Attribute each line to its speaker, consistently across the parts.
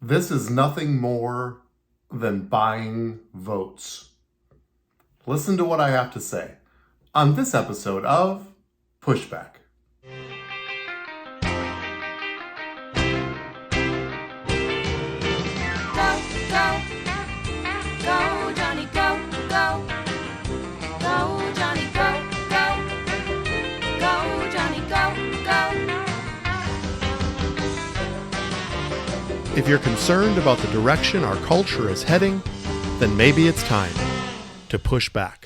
Speaker 1: This is nothing more than buying votes. Listen to what I have to say on this episode of Pushback.
Speaker 2: Go, go, go, Jonny, go, go. Go, Jonny, go, go. Go, Jonny, go, go.
Speaker 3: If you're concerned about the direction our culture is heading, then maybe it's time to push back.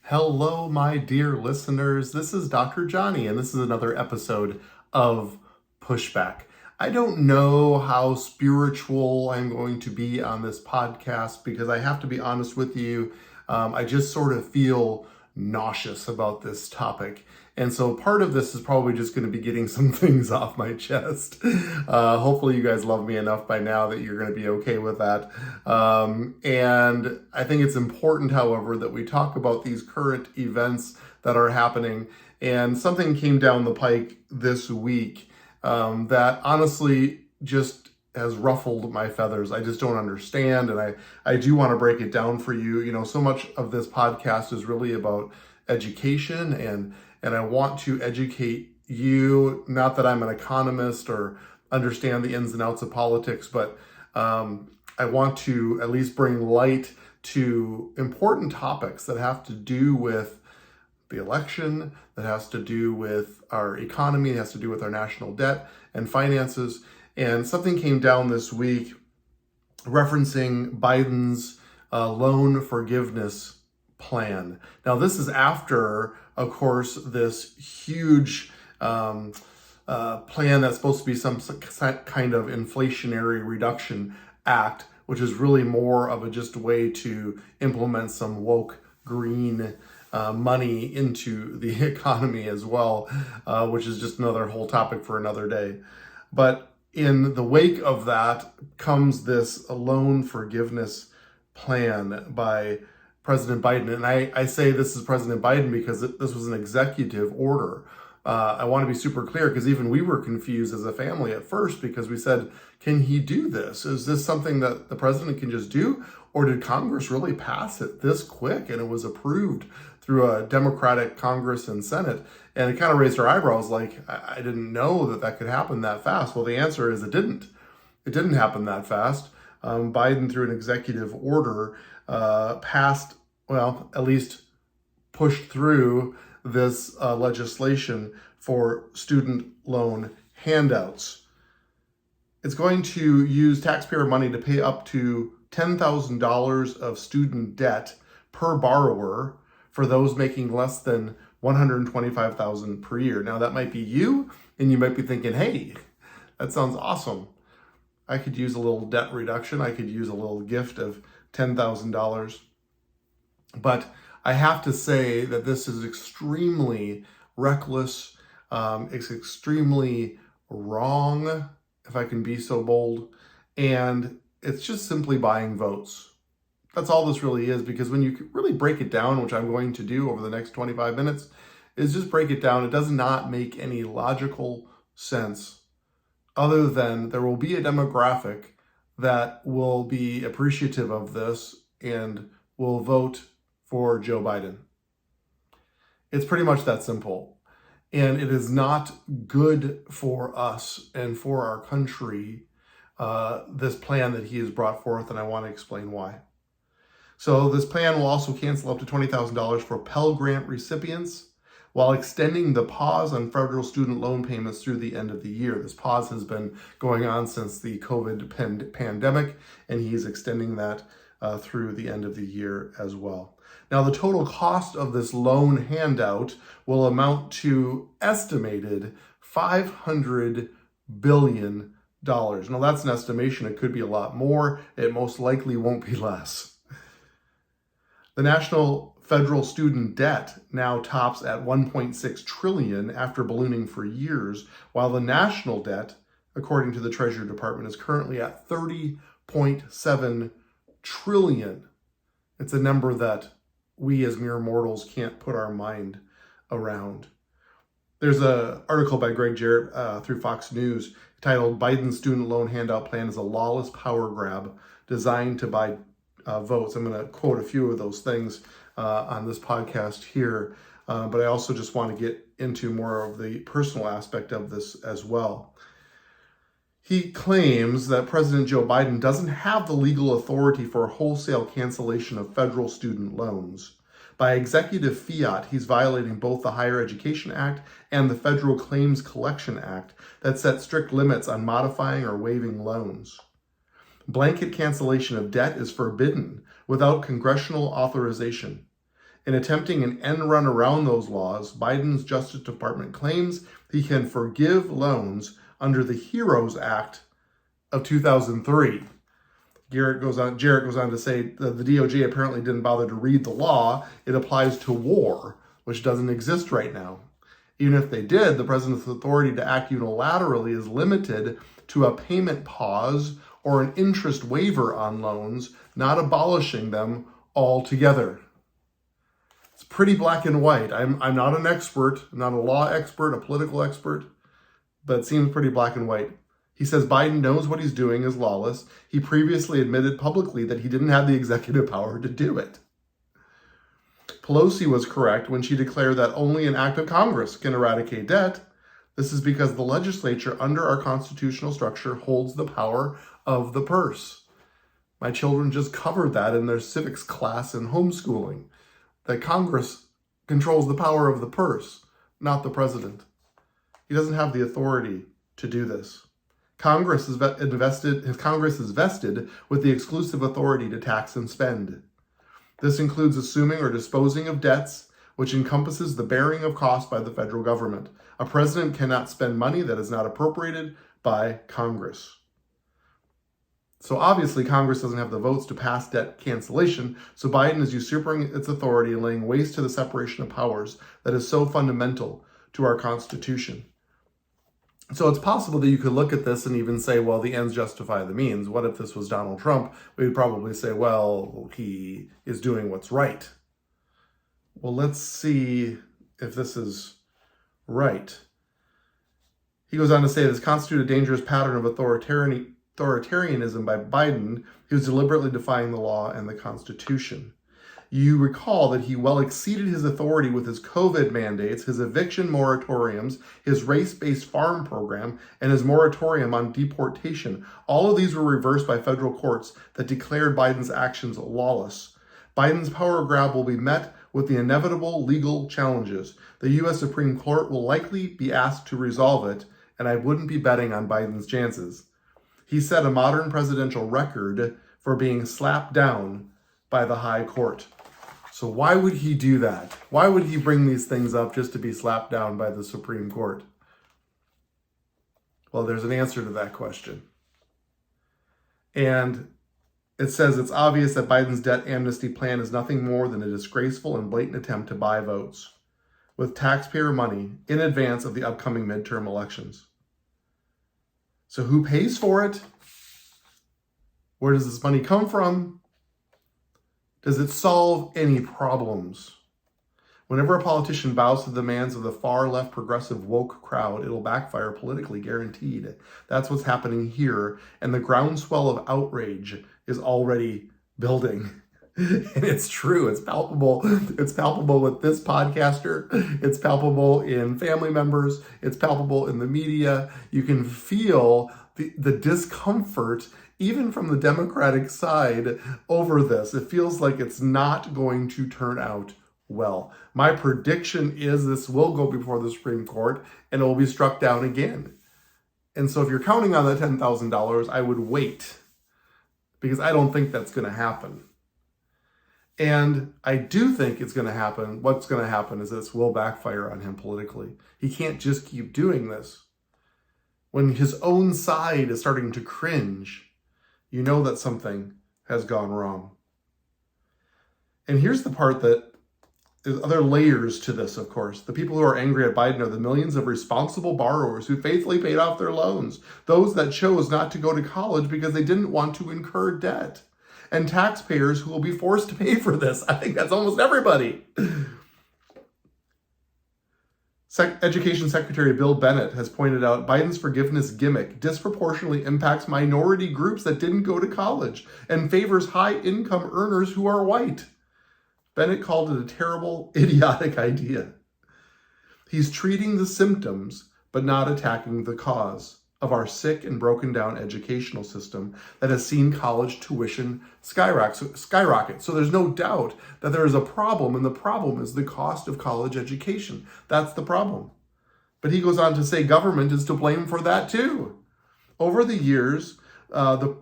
Speaker 1: Hello, my dear listeners. This is Dr. Jonny, and this is another episode of Pushback. I don't know how spiritual I'm going to be on this podcast because I have to be honest with you. I just sort of feel nauseous about this topic. And so part of this is probably just going to be getting some things off my chest. Hopefully you guys love me enough by now that you're going to be okay with that. And I think it's important, however, that we talk about these current events that are happening. And something came down the pike this week that honestly just has ruffled my feathers. I just don't understand. And I do want to break it down for you. You know, so much of this podcast is really about education and I want to educate you, not that I'm an economist or understand the ins and outs of politics, but I want to at least bring light to important topics that have to do with the election, that has to do with our economy, it has to do with our national debt and finances. And something came down this week referencing Biden's loan forgiveness plan. Now, this is after, of course, this huge plan that's supposed to be some kind of inflationary reduction act, which is really more of a just way to implement some woke green money into the economy as well, which is just another whole topic for another day. But in the wake of that comes this loan forgiveness plan by President Biden. And I say this is President Biden because this was an executive order. I want to be super clear because even we were confused as a family at first because we said, can he do this? Is this something that the president can just do? Or did Congress really pass it this quick and it was approved through a Democratic Congress and Senate? And it kind of raised our eyebrows like, I didn't know that could happen that fast. Well, the answer is it didn't. It didn't happen that fast. Biden, through an executive order, passed, well, at least pushed through this legislation for student loan handouts. It's going to use taxpayer money to pay up to $10,000 of student debt per borrower for those making less than $125,000 per year. Now, that might be you, and you might be thinking, hey, that sounds awesome. I could use a little debt reduction. I could use a little gift of $10,000. But I have to say that this is extremely reckless. It's extremely wrong, if I can be so bold. And it's just simply buying votes. That's all this really is, because when you really break it down, which I'm going to do over the next 25 minutes, is just break it down. It does not make any logical sense other than there will be a demographic that will be appreciative of this and will vote for Joe Biden. It's pretty much that simple. And it is not good for us and for our country, this plan that he has brought forth, and I want to explain why. So this plan will also cancel up to $20,000 for Pell Grant recipients while extending the pause on federal student loan payments through the end of the year. This pause has been going on since the COVID pandemic, and he's extending that through the end of the year as well. Now, the total cost of this loan handout will amount to estimated $500 billion. Now, that's an estimation. It could be a lot more. It most likely won't be less. The national federal student debt now tops at $1.6 trillion after ballooning for years, while the national debt, according to the Treasury Department, is currently at $30.7 trillion. It's a number that we as mere mortals can't put our mind around. There's an article by Greg Jarrett through Fox News titled "Biden's Student Loan Handout Plan is a Lawless Power Grab Designed to Buy Votes." I'm going to quote a few of those things on this podcast here, but I also just want to get into more of the personal aspect of this as well. He claims that President Joe Biden doesn't have the legal authority for wholesale cancellation of federal student loans. By executive fiat, he's violating both the Higher Education Act and the Federal Claims Collection Act that set strict limits on modifying or waiving loans. Blanket cancellation of debt is forbidden without congressional authorization. In attempting an end run around those laws, Biden's Justice Department claims he can forgive loans under the HEROES Act of 2003. Jarrett goes on to say that the DOJ apparently didn't bother to read the law. It applies to war, which doesn't exist right now. Even if they did, the president's authority to act unilaterally is limited to a payment pause or an interest waiver on loans, not abolishing them altogether. It's pretty black and white. I'm not an expert, I'm not a law expert, a political expert, but it seems pretty black and white. He says Biden knows what he's doing is lawless. He previously admitted publicly that he didn't have the executive power to do it. Pelosi was correct when she declared that only an act of Congress can eradicate debt. This is because the legislature, under our constitutional structure, holds the power of the purse. My children just covered that in their civics class in homeschooling, that Congress controls the power of the purse, not the president. He doesn't have the authority to do this. Congress is vested with the exclusive authority to tax and spend. This includes assuming or disposing of debts, which encompasses the bearing of costs by the federal government. A president cannot spend money that is not appropriated by Congress. So obviously Congress doesn't have the votes to pass debt cancellation, so Biden is usurping its authority and laying waste to the separation of powers that is so fundamental to our Constitution. So it's possible that you could look at this and even say, well, the ends justify the means. What if this was Donald Trump? We'd probably say, well, he is doing what's right. Well, let's see if this is right. He goes on to say this constitutes a dangerous pattern of authoritarianism by Biden, who's deliberately defying the law and the Constitution. You recall that he well exceeded his authority with his COVID mandates, his eviction moratoriums, his race-based farm program, and his moratorium on deportation. All of these were reversed by federal courts that declared Biden's actions lawless. Biden's power grab will be met with the inevitable legal challenges. The U.S. Supreme Court will likely be asked to resolve it, and I wouldn't be betting on Biden's chances. He set a modern presidential record for being slapped down by the high court. So why would he do that? Why would he bring these things up just to be slapped down by the Supreme Court? Well, there's an answer to that question. And it says it's obvious that Biden's debt amnesty plan is nothing more than a disgraceful and blatant attempt to buy votes with taxpayer money in advance of the upcoming midterm elections. So who pays for it? Where does this money come from? Does it solve any problems? Whenever a politician bows to the demands of the far left progressive woke crowd, it'll backfire politically, guaranteed. That's what's happening here. And the groundswell of outrage is already building. And it's true. It's palpable. It's palpable with this podcaster. It's palpable in family members. It's palpable in the media. You can feel the discomfort even from the Democratic side over this. It feels like it's not going to turn out well. My prediction is this will go before the Supreme Court and it will be struck down again. And so if you're counting on that $10,000, I would wait, because I don't think that's going to happen. And I do think it's going to happen. What's going to happen is this will backfire on him politically. He can't just keep doing this. When his own side is starting to cringe, you know that something has gone wrong. And here's the part that there's other layers to this, of course. The people who are angry at Biden are the millions of responsible borrowers who faithfully paid off their loans, those that chose not to go to college because they didn't want to incur debt, and taxpayers who will be forced to pay for this. I think that's almost everybody. Education Secretary Bill Bennett has pointed out Biden's forgiveness gimmick disproportionately impacts minority groups that didn't go to college and favors high-income earners who are white. Bennett called it a terrible, idiotic idea. He's treating the symptoms, but not attacking the cause of our sick and broken down educational system that has seen college tuition skyrocket. So there's no doubt that there is a problem, and the problem is the cost of college education. That's the problem. But he goes on to say government is to blame for that too. Over the years, the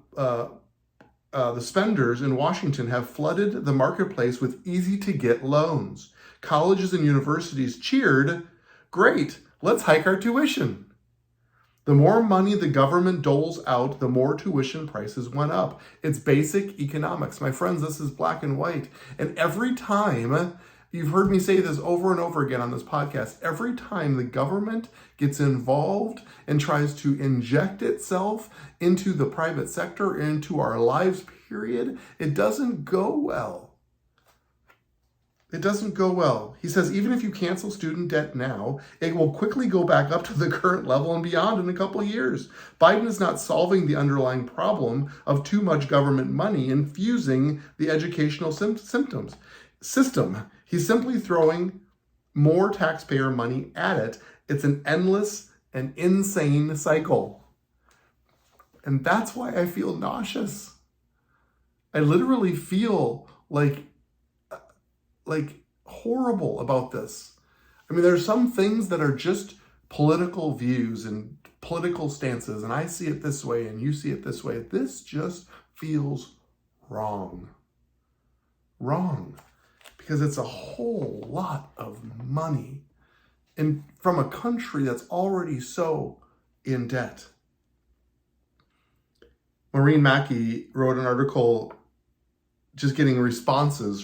Speaker 1: spenders in Washington have flooded the marketplace with easy-to-get loans. Colleges and universities cheered, great, let's hike our tuition. The more money the government doles out, the more tuition prices went up. It's basic economics. My friends, this is black and white. And every time, you've heard me say this over and over again on this podcast, every time the government gets involved and tries to inject itself into the private sector, into our lives, period, it doesn't go well. It doesn't go well. He says, even if you cancel student debt now, it will quickly go back up to the current level and beyond in a couple of years. Biden is not solving the underlying problem of too much government money infusing the educational system. He's simply throwing more taxpayer money at it. It's an endless and insane cycle. And that's why I feel nauseous. I literally feel like horrible about this. I mean, there's some things that are just political views and political stances, and I see it this way and you see it this way. This just feels wrong. Wrong. Because it's a whole lot of money and from a country that's already so in debt. Maureen Mackey wrote an article just getting reactions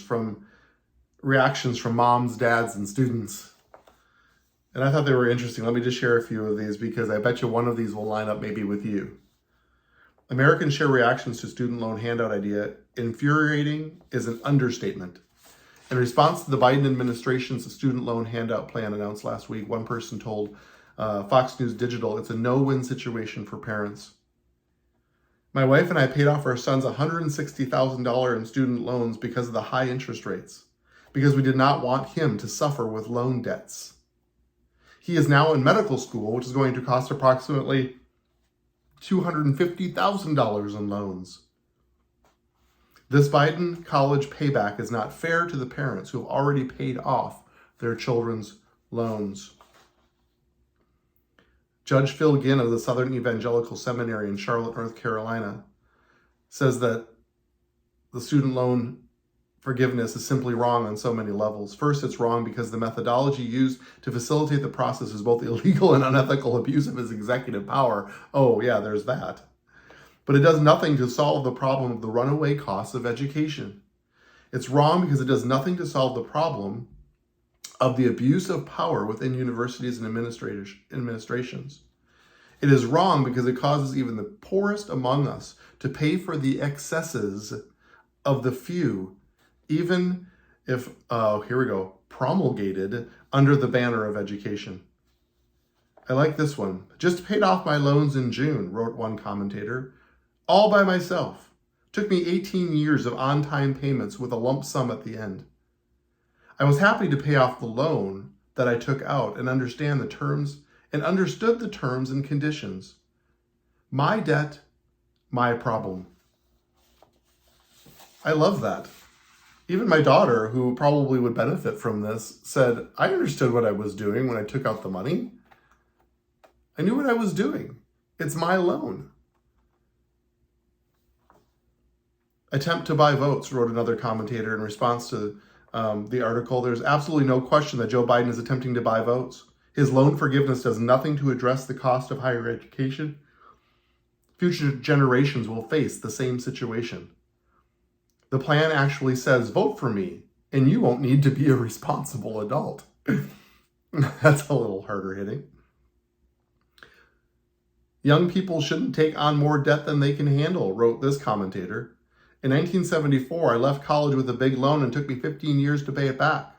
Speaker 1: from moms, dads, and students. And I thought they were interesting. Let me just share a few of these because I bet you one of these will line up maybe with you. Americans share reactions to student loan handout idea. Infuriating is an understatement. In response to the Biden administration's student loan handout plan announced last week, one person told Fox News Digital, it's a no-win situation for parents. My wife and I paid off our son's $160,000 in student loans because of the high interest rates, because we did not want him to suffer with loan debts. He is now in medical school, which is going to cost approximately $250,000 in loans. This Biden college payback is not fair to the parents who have already paid off their children's loans. Judge Phil Ginn of the Southern Evangelical Seminary in Charlotte, North Carolina, says that the student loan forgiveness is simply wrong on so many levels. First, it's wrong because the methodology used to facilitate the process is both illegal and unethical abuse of his executive power. Oh, yeah, there's that. But it does nothing to solve the problem of the runaway costs of education. It's wrong because it does nothing to solve the problem of the abuse of power within universities and administrations. It is wrong because it causes even the poorest among us to pay for the excesses of the few, even if, promulgated under the banner of education. I like this one. Just paid off my loans in June, wrote one commentator, all by myself. Took me 18 years of on-time payments with a lump sum at the end. I was happy to pay off the loan that I took out and understood the terms and conditions. My debt, my problem. I love that. Even my daughter, who probably would benefit from this, said, I understood what I was doing when I took out the money. I knew what I was doing. It's my loan. Attempt to buy votes, wrote another commentator in response to the article. There's absolutely no question that Joe Biden is attempting to buy votes. His loan forgiveness does nothing to address the cost of higher education. Future generations will face the same situation. The plan actually says, vote for me, and you won't need to be a responsible adult. That's a little harder hitting. Young people shouldn't take on more debt than they can handle, wrote this commentator. In 1974, I left college with a big loan and it took me 15 years to pay it back.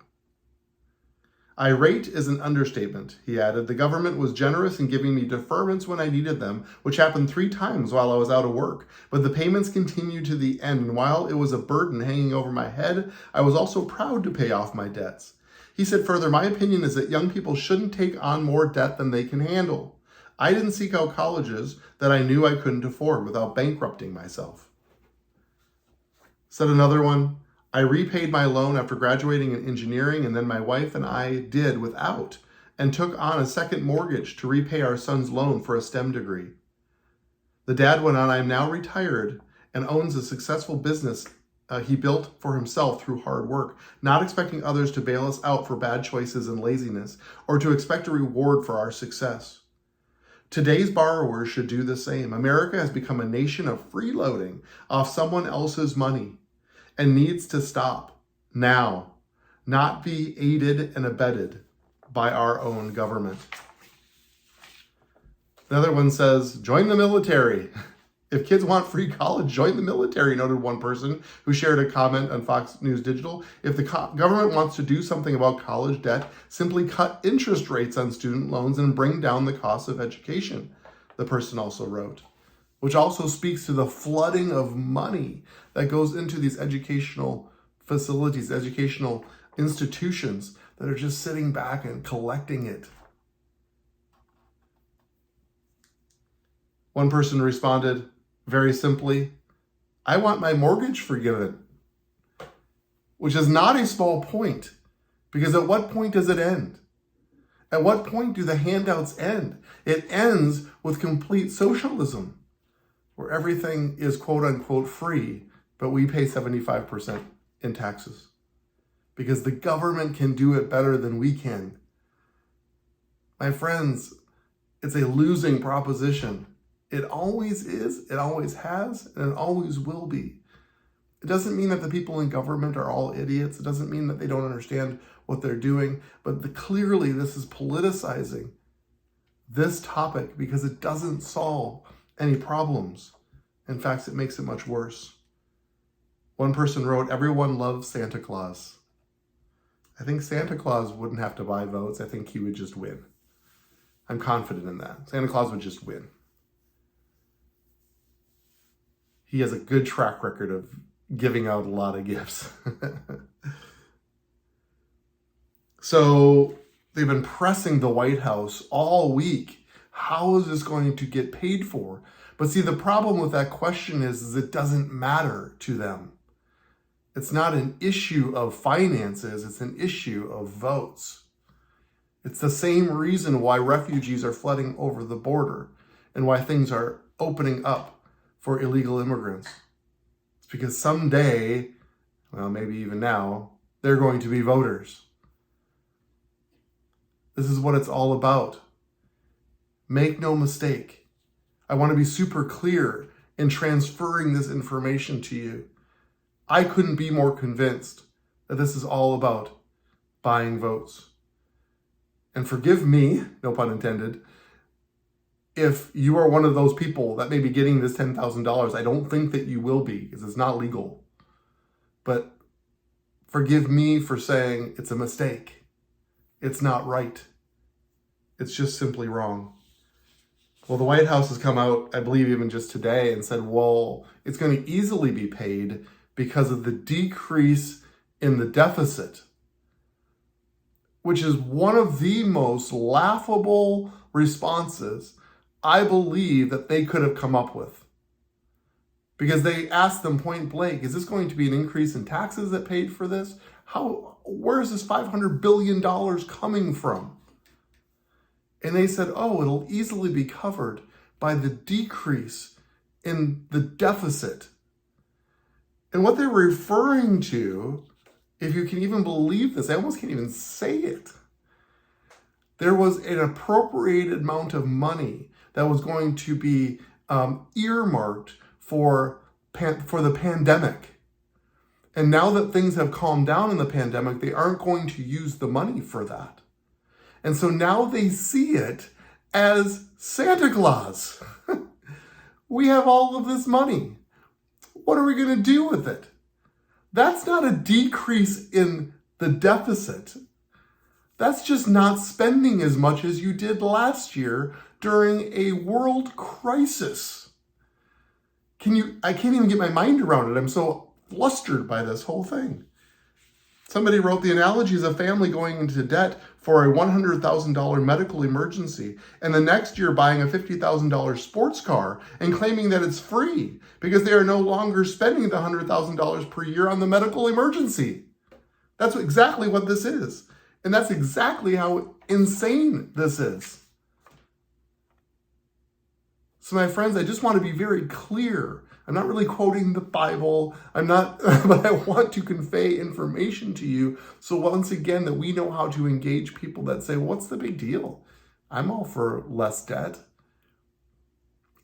Speaker 1: Irate is an understatement, he added. The government was generous in giving me deferments when I needed them, which happened 3 times while I was out of work. But the payments continued to the end, and while it was a burden hanging over my head, I was also proud to pay off my debts. He said further, my opinion is that young people shouldn't take on more debt than they can handle. I didn't seek out colleges that I knew I couldn't afford without bankrupting myself. Said another one, I repaid my loan after graduating in engineering, and then my wife and I did without, and took on a second mortgage to repay our son's loan for a STEM degree. The dad went on, I am now retired and owns a successful business he built for himself through hard work, not expecting others to bail us out for bad choices and laziness, or to expect a reward for our success. Today's borrowers should do the same. America has become a nation of freeloading off someone else's money, and needs to stop now, not be aided and abetted by our own government. Another one says, join the military. If kids want free college, join the military, noted one person who shared a comment on Fox News Digital. If the government wants to do something about college debt, simply cut interest rates on student loans and bring down the cost of education, the person also wrote. Which also speaks to the flooding of money that goes into these educational facilities, educational institutions that are just sitting back and collecting it. One person responded very simply, I want my mortgage forgiven, which is not a small point, because at what point does it end? At what point do the handouts end? It ends with complete socialism, where everything is quote unquote free, but we pay 75% in taxes because the government can do it better than we can. My friends, it's a losing proposition. It always is, it always has, and it always will be. It doesn't mean that the people in government are all idiots. It doesn't mean that they don't understand what they're doing, but clearly this is politicizing this topic because it doesn't solve any problems. In fact, it makes it much worse. One person wrote, everyone loves Santa Claus. I think Santa Claus wouldn't have to buy votes. I think he would just win. I'm confident in that. Santa Claus would just win. He has a good track record of giving out a lot of gifts. So they've been pressing the White House all week. How is this going to get paid for? But see, the problem with that question is it doesn't matter to them. It's not an issue of finances, it's an issue of votes. It's the same reason why refugees are flooding over the border and why things are opening up for illegal immigrants. It's because someday, well, maybe even now, they're going to be voters. This is what it's all about. Make no mistake. I want to be super clear in transferring this information to you. I couldn't be more convinced that this is all about buying votes. And forgive me, no pun intended, if you are one of those people that may be getting this $10,000. I don't think that you will be, because it's not legal. But forgive me for saying it's a mistake. It's not right. It's just simply wrong. Well, the White House has come out, I believe even just today, and said, well, it's going to easily be paid because of the decrease in the deficit, which is one of the most laughable responses I believe that they could have come up with. Because they asked them point blank, is this going to be an increase in taxes that paid for this? Where is this $500 billion coming from? And they said, oh, it'll easily be covered by the decrease in the deficit. And what they're referring to, if you can even believe this, I almost can't even say it. There was an appropriated amount of money that was going to be earmarked for the pandemic. And now that things have calmed down in the pandemic, they aren't going to use the money for that. And so now they see it as Santa Claus. We have all of this money. What are we going to do with it? That's not a decrease in the deficit. That's just not spending as much as you did last year during a world crisis. I can't even get my mind around it. I'm so flustered by this whole thing. Somebody wrote the analogy is a family going into debt for a $100,000 medical emergency and the next year buying a $50,000 sports car and claiming that it's free because they are no longer spending the $100,000 per year on the medical emergency. That's exactly what this is. And that's exactly how insane this is. So my friends, I just want to be very clear. I'm not really quoting the Bible. But I want to convey information to you. So once again, that we know how to engage people that say, what's the big deal? I'm all for less debt.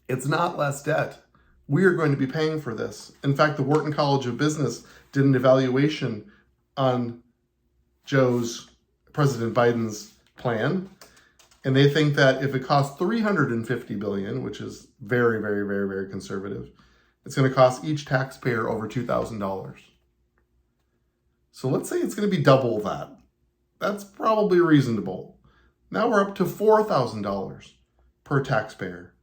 Speaker 1: It's not less debt. We are going to be paying for this. In fact, the Wharton College of Business did an evaluation on President Biden's plan. And they think that if it costs $350 billion, which is very, very, very, very conservative, it's going to cost each taxpayer over $2,000. So let's say it's going to be double that. That's probably reasonable. Now we're up to $4,000 per taxpayer.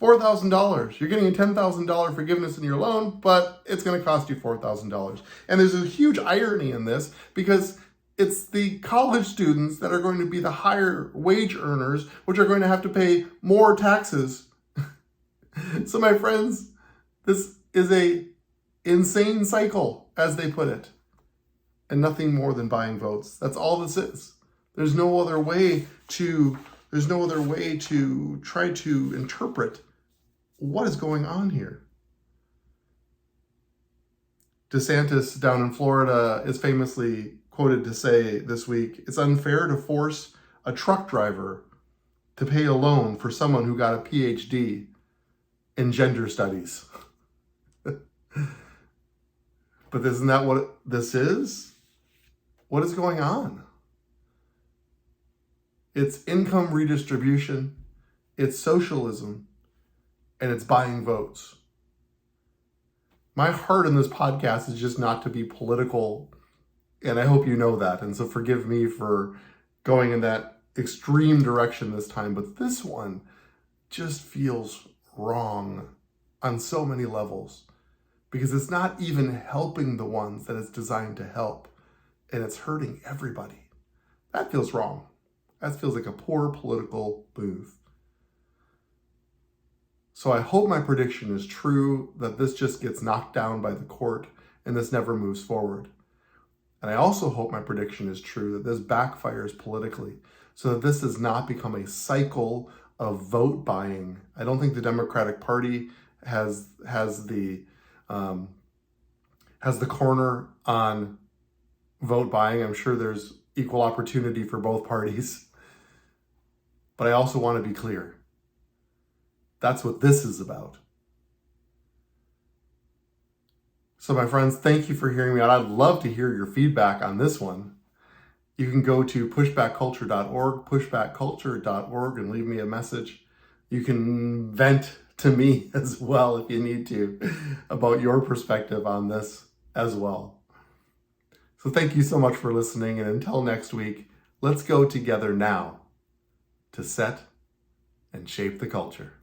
Speaker 1: $4,000. You're getting a $10,000 forgiveness in your loan, but it's going to cost you $4,000. And there's a huge irony in this because it's the college students that are going to be the higher wage earners, which are going to have to pay more taxes. So my friends, this is a insane cycle, as they put it, and nothing more than buying votes. That's all this is. There's no other way to try to interpret what is going on here. DeSantis down in Florida is famously quoted to say this week, it's unfair to force a truck driver to pay a loan for someone who got a PhD in gender studies. But isn't that what this is? What is going on? It's income redistribution, it's socialism, and it's buying votes. My heart in this podcast is just not to be political, and I hope you know that. And so forgive me for going in that extreme direction this time, but this one just feels wrong on so many levels because it's not even helping the ones that it's designed to help, and it's hurting everybody. That feels wrong. That feels like a poor political move. So I hope my prediction is true, that this just gets knocked down by the court and this never moves forward. And I also hope my prediction is true, that this backfires politically, so that this does not become a cycle of vote buying. I don't think the Democratic Party has the corner on vote buying. I'm sure there's equal opportunity for both parties. But I also want to be clear. That's what this is about. So my friends, thank you for hearing me out. I'd love to hear your feedback on this one. You can go to pushbackculture.org, pushbackculture.org, and leave me a message. You can vent to me as well if you need to about your perspective on this as well. So thank you so much for listening, and until next week, let's go together now to set and shape the culture.